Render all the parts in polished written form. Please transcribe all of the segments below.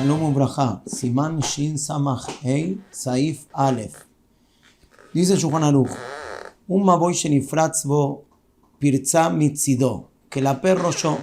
Shalom Ubraja, Siman Shin Samach Hei, Saif Aleph. Dice Shulchan Aruch, un maboy shenifratz bo pirza mitzido, que la perro yo.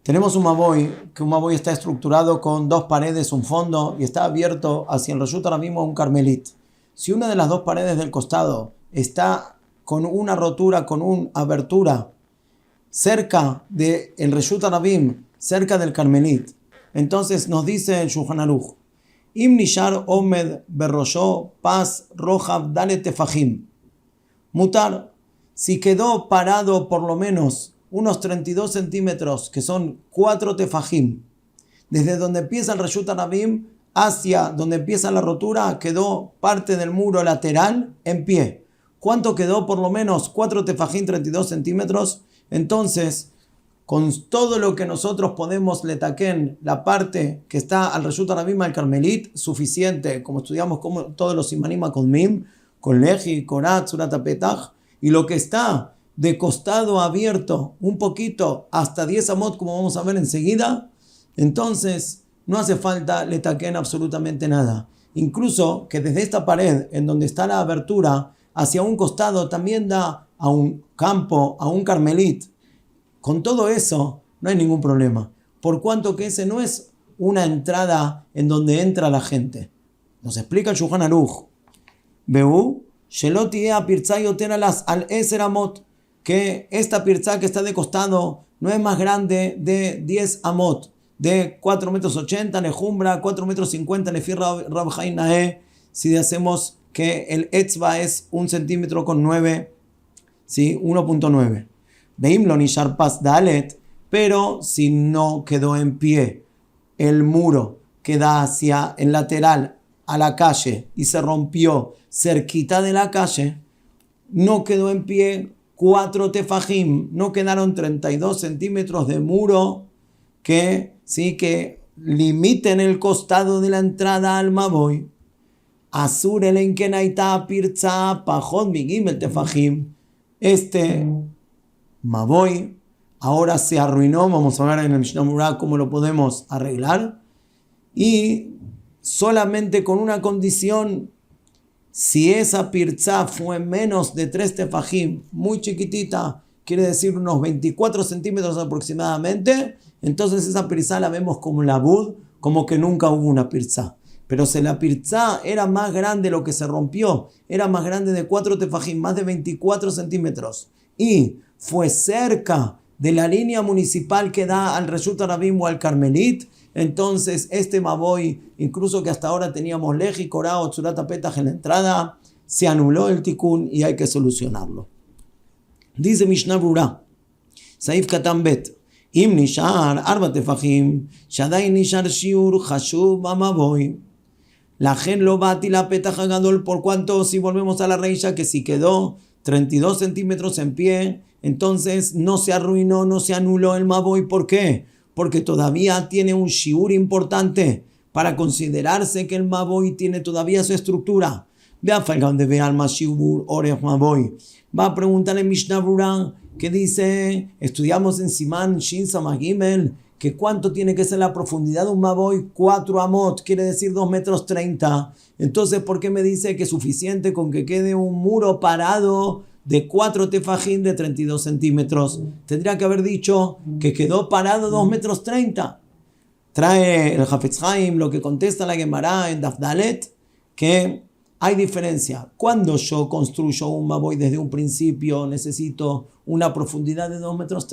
Tenemos un maboy está estructurado con dos paredes, un fondo, y está abierto hacia el reshut ahora mismo un carmelit. Si una de las dos paredes del costado está con una rotura, con una abertura, cerca del reshut Arabim, cerca del carmelit, entonces nos dice el Shulchan Aruch, Im nishar omed berrosho pas rojav dalet tefajim. Mutar, si quedó parado por lo menos unos 32 centímetros, que son 4 tefajim, desde donde empieza el reshut Arabim hacia donde empieza la rotura, quedó parte del muro lateral en pie. ¿Cuánto quedó? Por lo menos 4 tefajim, 32 centímetros. Entonces, con todo lo que nosotros podemos letaquen, la parte que está al reshut Arabim al Carmelit, suficiente, como estudiamos como todos los simanim akodmim, con leji, korat, surat petach, y lo que está de costado abierto un poquito hasta 10 amot, como vamos a ver enseguida, entonces no hace falta letaquen absolutamente nada. Incluso que desde esta pared, en donde está la abertura, hacia un costado también da a un campo, a un Carmelit. Con todo eso no hay ningún problema, por cuanto que ese no es una entrada en donde entra la gente. Nos explica el Shulchan Aruch, Be'u shelo ti'eh pirza yoter al 10 amot, que esta pirza que está de costado no es más grande de 10 amot, de 4,80 metros lejumbra, 4,50 metros lefir Rab Chaim Naeh, si hacemos que el etzba es 1,9 centímetros, ¿sí? 1.9. Veim lo nishar pas dalet, pero si no quedó en pie el muro que da hacia el lateral a la calle y se rompió cerquita de la calle, no quedó en pie 4 tefajim, no quedaron 32 centímetros de muro que sí que limiten el costado de la entrada al maboy. Asur el enkenaita pirza pajot migim el tefajim. Este maboy ahora se arruinó. Vamos a ver en el Mishnah Murah cómo lo podemos arreglar, y solamente con una condición: si esa pirza fue menos de 3 tefajim, muy chiquitita, quiere decir unos 24 centímetros aproximadamente, entonces esa pirza la vemos como la bud, como que nunca hubo una pirza. Pero si la pirza era más grande, lo que se rompió era más grande de 4 tefajim, más de 24 centímetros, y fue cerca de la línea municipal que da al reshut Arabim o al Carmelit, entonces este maboy, incluso que hasta ahora teníamos leji, korah o tzurat petach en la entrada, se anuló el tikkun y hay que solucionarlo. Dice Mishnah Brura, Saif Katan Bet, Im nishar arba tefajim, shadai nishar shiur hashuv amaboy. La gen lo bati la petach gadol, por cuanto, si volvemos a la reisha, que si quedó 32 centímetros en pie, entonces no se arruinó, no se anuló el maboy. ¿Por qué? Porque todavía tiene un shiur importante para considerarse que el maboy tiene todavía su estructura. Va a preguntarle Mishnah Brura, que dice, estudiamos en Siman Shin Samach Gimel, que cuánto tiene que ser la profundidad de un maboy, 4 amot, quiere decir 2,30 metros. Entonces, ¿por qué me dice que es suficiente con que quede un muro parado de 4 tefajim de 32 centímetros? Tendría que haber dicho que quedó parado 2,30 metros. Trae el Hafetz Haim lo que contesta la Gemara en Daf Dalet, que hay diferencia. Cuando yo construyo un maboy desde un principio, necesito una profundidad de 2,30 metros.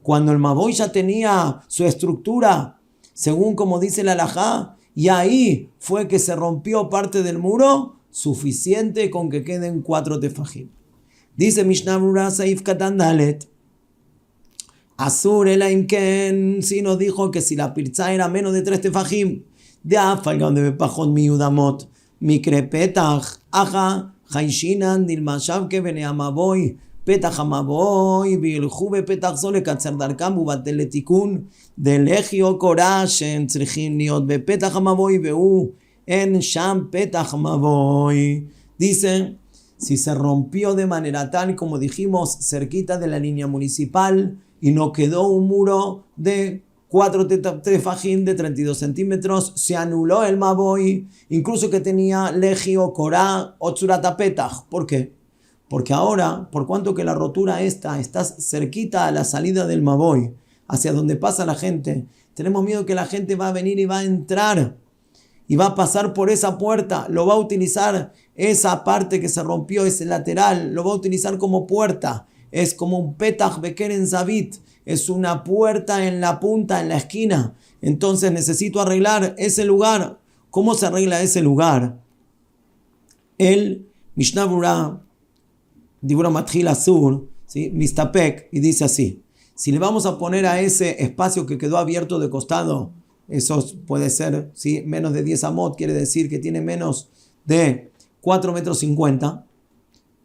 Cuando el maboy ya tenía su estructura, según como dice la halajá, y ahí fue que se rompió parte del muro, suficiente con que queden 4 tefajim. Dice Mishnah Brura Saif Katan Dalet, Asur elaim ken, si nos dijo que si la pirza era menos de 3 tefajim, de afalgan de bepajot mi yudamot, mikre petach, aja, haishinan, dilmashav que bene amaboy, petach amaboy, vilju bepetach zole katzer darkam, ubatel letikun, del legio korashen, tzrichim liot bepetach amaboy, veu, en sham petach amaboy. Dice, si se rompió de manera tal, como dijimos, cerquita de la línea municipal, y no quedó un muro de 4 tefajim de 32 centímetros, se anuló el maboy, incluso que tenía leji o korá o tzurat petach. ¿Por qué? Porque ahora, por cuanto que la rotura estás cerquita a la salida del maboy, hacia donde pasa la gente, tenemos miedo que la gente va a venir y va a entrar y va a pasar por esa puerta, lo va a utilizar esa parte que se rompió, ese lateral, lo va a utilizar como puerta. Es como un petach bekeren zavit, es una puerta en la punta, en la esquina. Entonces necesito arreglar ese lugar. ¿Cómo se arregla ese lugar? El Mishnah Berurah, Dibura Matjil Asur, ¿sí? Mistapek, y dice así: si le vamos a poner a ese espacio que quedó abierto de costado, eso puede ser, ¿sí?, menos de 10 amot, quiere decir que tiene menos de 4,50 metros,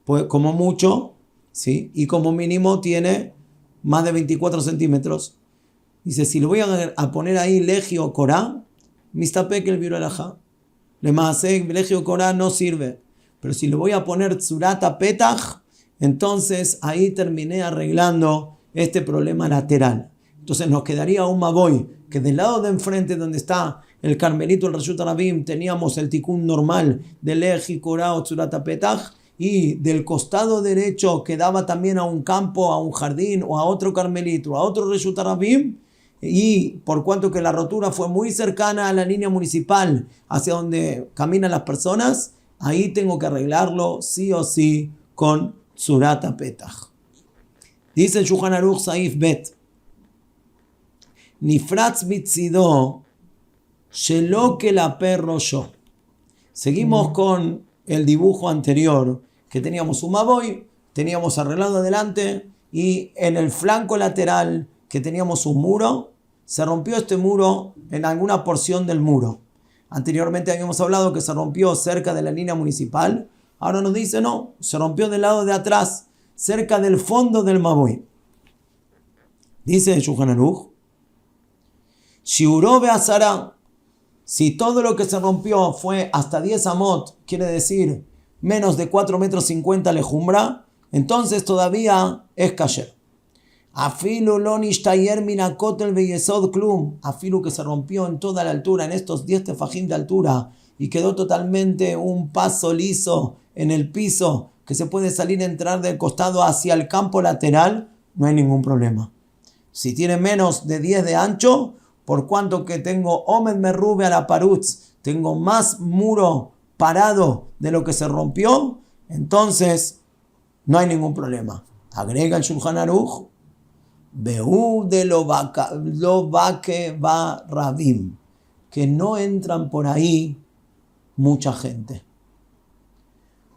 pues como mucho, ¿sí?, y como mínimo tiene más de 24 centímetros. Dice, si le voy a poner ahí legio o korá, mistapek el biur alajá. Le maasek legio o korá no sirve. Pero si le voy a poner tzurat petach, entonces ahí terminé arreglando este problema lateral. Entonces nos quedaría un maboy que del lado de enfrente donde está el Carmelito, el Reshut Rabim, teníamos el tikkun normal de leji, korá o tzurat petach, y del costado derecho que daba también a un campo, a un jardín o a otro Carmelito, a otro Reshut Rabim, y por cuanto que la rotura fue muy cercana a la línea municipal hacia donde caminan las personas, ahí tengo que arreglarlo sí o sí con tzurat petach. Dice el Shulchan Aruch Saif Bet: Nifratz mitzido shelo que la perro yo. Seguimos con el dibujo anterior, que teníamos un maboy, teníamos arreglado adelante, y en el flanco lateral que teníamos un muro, se rompió este muro en alguna porción del muro. Anteriormente habíamos hablado que se rompió cerca de la línea municipal. Ahora nos dice no, se rompió del lado de atrás, cerca del fondo del maboy. Dice el Shulchan Aruch: Shiuró be'asara, si todo lo que se rompió fue hasta 10 amot, quiere decir menos de 4,50 metros lejumbra, entonces todavía es kasher. Afilu lo nishtayer min hakotel veyesod klum, afilu que se rompió en toda la altura, en estos 10 tefajim de altura, y quedó totalmente un paso liso en el piso, que se puede salir y entrar del costado hacia el campo lateral, no hay ningún problema. Si tiene menos de 10 de ancho, por cuanto que tengo omed merrube a la parutz, tengo más muro parado de lo que se rompió, entonces no hay ningún problema. Agrega el Shulchan Aruch: Behu de lo vaque va rabim, que no entran por ahí mucha gente.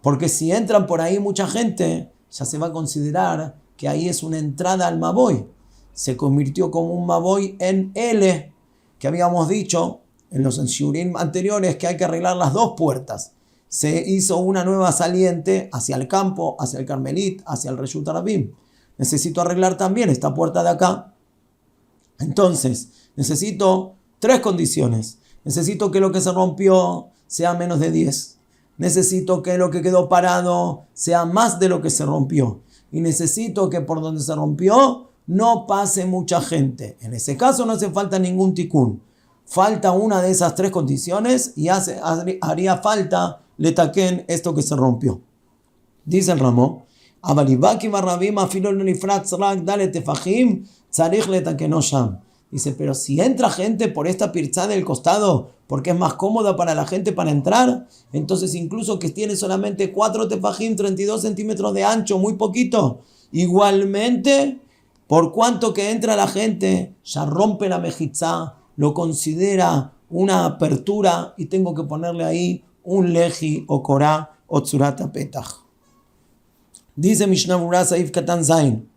Porque si entran por ahí mucha gente, ya se va a considerar que ahí es una entrada al maboy. Se convirtió como un maboy en L, que habíamos dicho en los shiurim anteriores que hay que arreglar las dos puertas. Se hizo una nueva saliente hacia el campo, hacia el Carmelit, hacia el Reshut Rabim. Necesito arreglar también esta puerta de acá. Entonces, necesito 3 condiciones. Necesito que lo que se rompió sea menos de 10. Necesito que lo que quedó parado sea más de lo que se rompió. Y necesito que por donde se rompió no pase mucha gente. En ese caso no hace falta ningún tikkun. Falta una de esas 3 condiciones y haría falta letaken esto que se rompió. Dice el Ramó: dice, pero si entra gente por esta pirzá del costado, porque es más cómoda para la gente para entrar, entonces incluso que tiene solamente 4 tefajim, 32 centímetros de ancho, muy poquito, igualmente, por cuanto que entra la gente, ya rompe la mejitzá, lo considera una apertura y tengo que ponerle ahí un leji o korá o tzurat petach. Dice Mishnah Berurah Saif Katan Zain,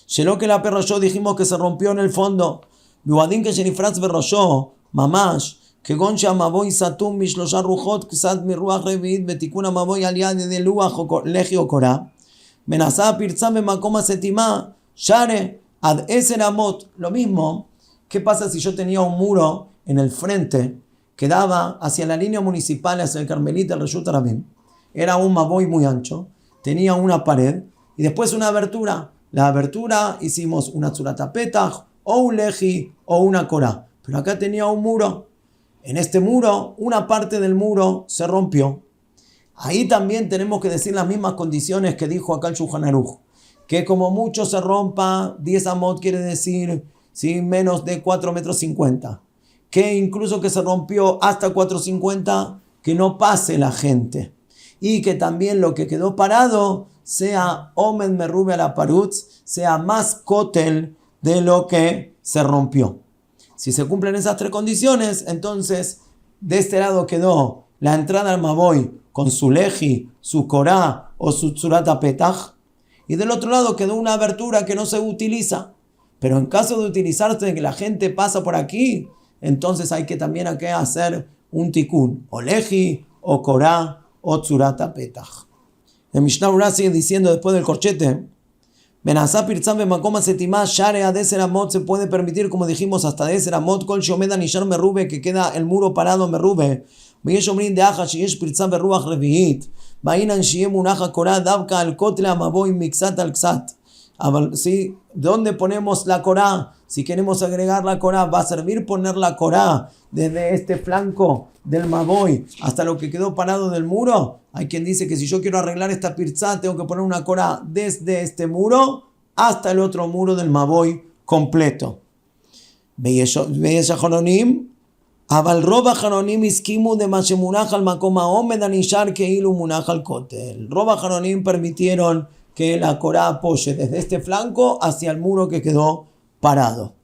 Shelo que la perroshó, dijimos que se rompió en el fondo. Yuadin que shenifratz berroshó, mamash, que goncha maboy satum mishlosha ruchot, ksat miruach reviit, betikun maboy al yad de luach leji o korá, menasá pirtzá bemakoma setimá, share ad eser amot. Lo mismo, ¿qué pasa si yo tenía un muro en el frente que daba hacia la línea municipal, hacia el Carmelita, el Reshut Rabim? Era un maboy muy ancho, tenía una pared y después una abertura. La abertura hicimos una tzurat petach o un leji o una corá. Pero acá tenía un muro. En este muro, una parte del muro se rompió. Ahí también tenemos que decir las mismas condiciones que dijo acá el Shulchan Aruch. Que como mucho se rompa, 10 amot quiere decir ¿sí? Menos de 4,50 metros. Que incluso que se rompió hasta 4,50, que no pase la gente. Y que también lo que quedó parado sea Omen Merube a la Parutz, sea más Kotel de lo que se rompió. Si se cumplen esas tres condiciones, entonces de este lado quedó la entrada al Maboy con su leji, su korá o su tzurata petach, y del otro lado quedó una abertura que no se utiliza. Pero en caso de utilizarse que la gente pasa por aquí, entonces hay que también aquí hacer un tikkun, o leji, o korá, o tzurata petach. El Mishnah Berurah sigue diciendo después del corchete, Benazá pirzam bemakoma setimá sharea de seramot, se puede permitir, como dijimos, hasta de seramot, kol shomeda nishar merube, que queda el muro parado merube. Veyesh omrin de aja, sheyesh pirzam beruach revihit. Vainan shiem unaja korá, davka al kotle amaboy mixat al ksat. ¿Sí? ¿Dónde ponemos la corá? Si queremos agregar la corá, va a servir poner la corá desde este flanco del maboy hasta lo que quedó parado del muro. Hay quien dice que si yo quiero arreglar esta pirzá, tengo que poner una corá desde este muro hasta el otro muro del maboy completo. Veis a Joronim, Aval roba Joronim iskimu de mashemunaj al makoma omed anishar que ilu munaj al kotel. Roba Joronim permitieron que la corá apoye desde este flanco hacia el muro que quedó parado.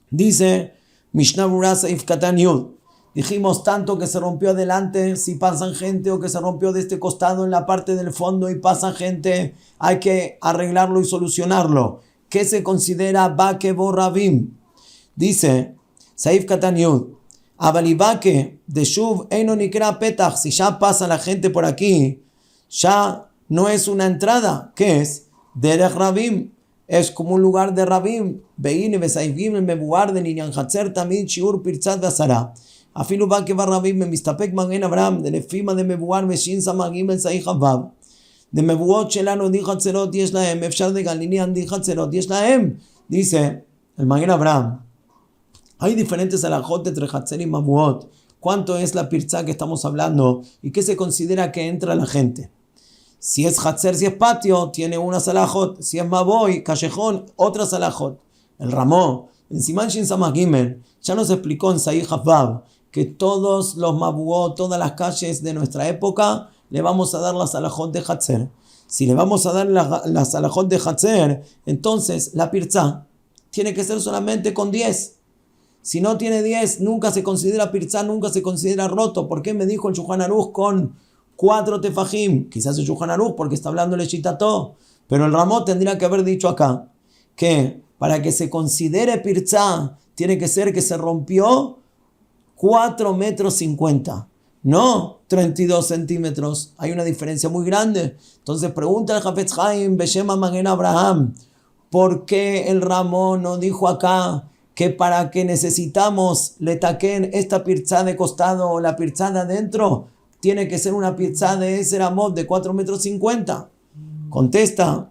Dice Mishnah Berurah Seif Katan Yud. Dijimos tanto que se rompió adelante si pasan gente, o que se rompió de este costado en la parte del fondo y pasa gente, hay que arreglarlo y solucionarlo. ¿Qué se considera Bake Borrabim? Dice Seif Katan Yud. Abalibake de Shuv Eino Nikra Petach. Si ya pasa la gente por aquí, ya no es una entrada. ¿Qué es? Derech Rabim. Es como un lugar de Rabim. Beine Besaivim el Mebuar de Ninyan Hatzer Tamid Shiur Pirzat Basara. Afilu Bake Barrabim en Mistapek Magen Abraham de Lefima de Mebuar Meshin Samagim el Saih Havav. De Mebuot Shelano Di Hatzerot Yesh Lahem. Efshar de Galinian Di Hatzerot Yesh Lahem. Dice el Magen Abraham. Hay diferentes alajot entre Hatzer y Mebuot. ¿Cuánto es la pirzá que estamos hablando? ¿Y qué se considera que entra la gente? Si es Hatzer, si es patio, tiene una salajot. Si es Maboy, callejón, otra salajot. El Ramó, en Siman Shin Samach Gimel, ya nos explicó en Saih Havav que todos los Mabuot, todas las calles de nuestra época, le vamos a dar la salajot de Hatzer. Si le vamos a dar la salajot de Hatzer, entonces la pirzá tiene que ser solamente con 10. Si no tiene 10, nunca se considera pirzá, nunca se considera roto. ¿Por qué me dijo el Shulchan Aruch con 4 tefajim? Quizás el Shulchan Aruch porque está hablando el Shitató, pero el Ramó tendría que haber dicho acá que para que se considere pirzá tiene que ser que se rompió 4,50 metros, no 32 centímetros. Hay una diferencia muy grande. Entonces pregunta el Hafetz Haim Beshem Magen Abraham, ¿por qué el Ramó no dijo acá que para que necesitamos le taquen esta pirzá de costado o la pirzá de adentro tiene que ser una pirzá de ese ramot de 4,50 metros? Contesta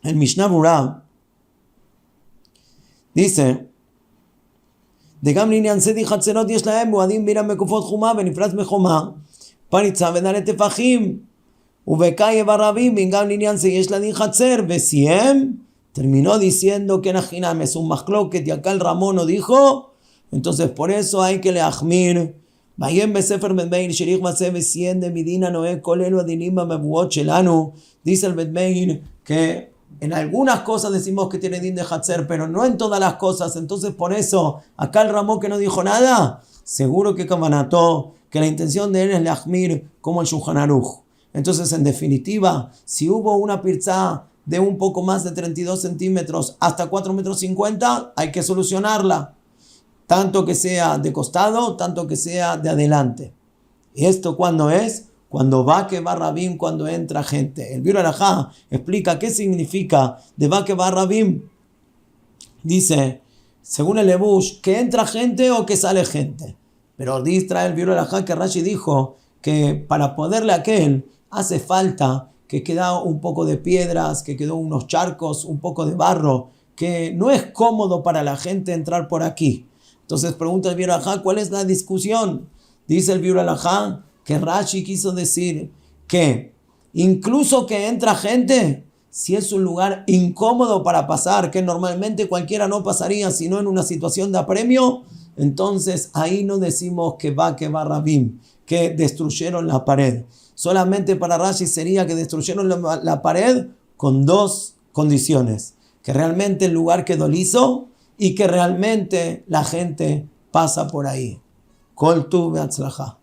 el Mishnah Berurah. Dice, de Gamlinian Sedi Hatzerot Yesh Lahem Muadim Biram Mekufot Chumah Benifratz Mechomah Paritza Benare Tefajim Ubekaye Barrabim Ben Gamlinian Se Yesh Ladin Hatzer Besiem. Terminó diciendo que Najinam es un machloket y acá el Ramón no dijo. Entonces por eso hay que le ahmir. Vayem besefer Bedmeir Sherich Masebe 100 de Midina Noé Kolelu Adinima Mebuot Shelanu. Dice el Bedmeir que en algunas cosas decimos que tiene din de Hatzer, pero no en todas las cosas. Entonces por eso acá el Ramón que no dijo nada, seguro que Kavanató, que la intención de él es le ahmir como el Shulchan Aruch. Entonces en definitiva, si hubo una pirzá de un poco más de 32 centímetros hasta 4,50 metros, hay que solucionarla. Tanto que sea de costado, tanto que sea de adelante. ¿Y esto cuándo es? Cuando va que va Rabim, cuando entra gente. El Biur Alajá explica qué significa de va que va Rabim. Dice, según el Lebush, que entra gente o que sale gente. Pero distrae el Biur Alajá que Rashi dijo que para poderle a aquel hace falta que queda un poco de piedras, que quedó unos charcos, un poco de barro, que no es cómodo para la gente entrar por aquí. Entonces pregunta el Biur Halajá, ¿cuál es la discusión? Dice el Biur Halajá que Rashi quiso decir que incluso que entra gente, si es un lugar incómodo para pasar, que normalmente cualquiera no pasaría, sino en una situación de apremio, entonces ahí no decimos que va Rabim, que destruyeron la pared. Solamente para Rashi sería que destruyeron la pared con dos condiciones: que realmente el lugar quedó liso y que realmente la gente pasa por ahí. Kol tu beatzlajá.